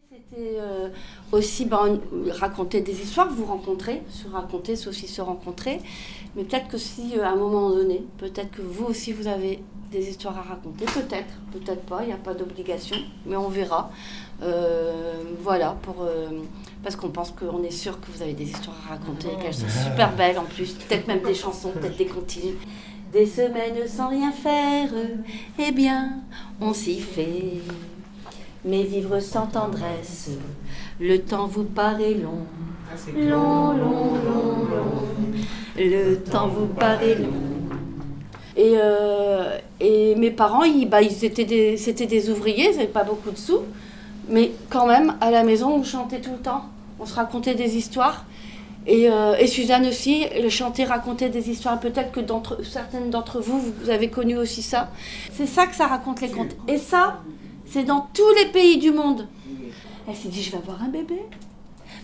C'était aussi raconter des histoires, vous rencontrer, se raconter, c'est aussi se rencontrer. Mais peut-être que si à un moment donné, peut-être que vous aussi vous avez des histoires à raconter, peut-être pas, il n'y a pas d'obligation, mais on verra. Voilà, parce qu'on pense qu'on est sûr que vous avez des histoires à raconter, qu'elles sont super belles en plus, peut-être même des chansons, peut-être des comptines. Des semaines sans rien faire, eh bien, on s'y fait. Mais vivre sans tendresse, le temps vous paraît long. Long, long, long, long. Le temps vous paraît long. Et mes parents, c'était des ouvriers, ils n'avaient pas beaucoup de sous. Mais quand même, à la maison, on chantait tout le temps. On se racontait des histoires. Et Suzanne aussi, elle chantait, racontait des histoires. Peut-être que certaines d'entre vous, vous avez connu aussi ça. C'est ça que ça raconte les contes. Et ça, c'est dans tous les pays du monde. Elle s'est dit, je vais avoir un bébé.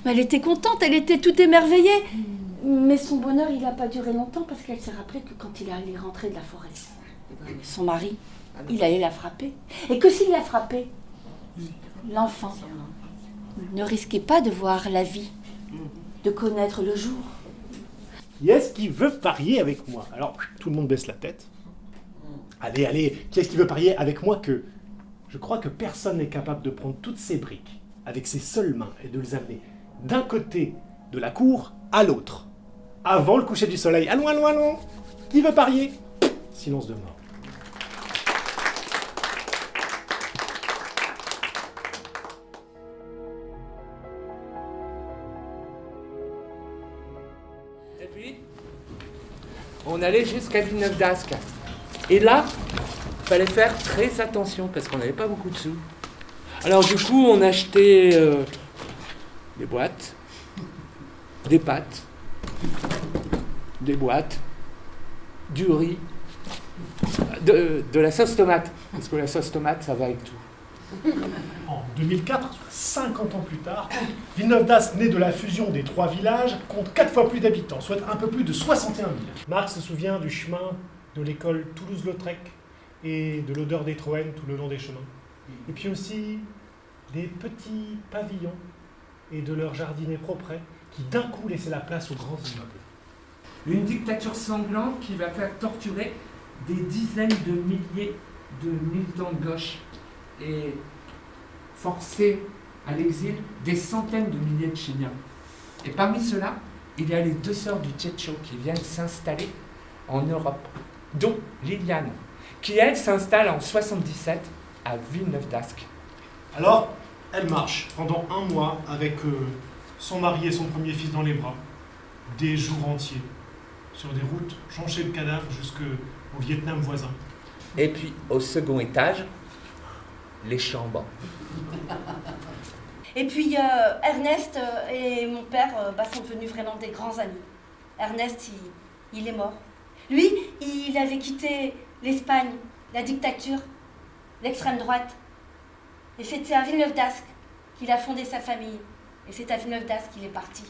Mais elle était contente, elle était toute émerveillée. Mais son bonheur, il n'a pas duré longtemps parce qu'elle s'est rappelée que quand il allait rentrer de la forêt, son mari, il allait la frapper. Et que s'il la frappait, l'enfant ne risquait pas de voir la vie, de connaître le jour. Qui est-ce qui veut parier avec moi? Alors, tout le monde baisse la tête. Allez, qui est-ce qui veut parier avec moi que je crois que personne n'est capable de prendre toutes ces briques avec ses seules mains et de les amener d'un côté de la cour à l'autre, avant le coucher du soleil. Allons. Qui veut parier? Silence de mort. Et puis, on allait jusqu'à Villeneuve d'Ascq. Et là, il fallait faire très attention parce qu'on n'avait pas beaucoup de sous. Alors du coup, on achetait des boîtes, des pâtes, des boîtes, du riz, de la sauce tomate. Parce que la sauce tomate, ça va avec tout. En 2004, 50 ans plus tard, Villeneuve d'Ascq, né de la fusion des 3 villages, compte 4 fois plus d'habitants, soit un peu plus de 61 000. Marc se souvient du chemin de l'école Toulouse-Lautrec et de l'odeur des Troènes tout le long des chemins. Et puis aussi des petits pavillons et de leurs jardinets propres qui d'un coup laissaient la place aux grands immeubles. Une dictature sanglante qui va faire torturer des dizaines de milliers de militants de gauche et forcer à l'exil des centaines de milliers de Chiliens. Et parmi ceux-là, il y a les 2 sœurs du Tchétcho qui viennent s'installer en Europe, dont Liliane, qui elle s'installe en 77 à Villeneuve d'Ascq. Alors, elle marche pendant 1 mois avec son mari et son premier fils dans les bras, des jours entiers, sur des routes jonchées de cadavres jusqu'au Vietnam voisin. Et puis, au second étage, les chambres. Et puis Ernest et mon père sont devenus vraiment des grands amis. Ernest, il est mort. Lui, il avait quitté l'Espagne, la dictature, l'extrême droite. Et c'était à Villeneuve d'Ascq qu'il a fondé sa famille. Et c'est à Villeneuve d'Ascq qu'il est parti.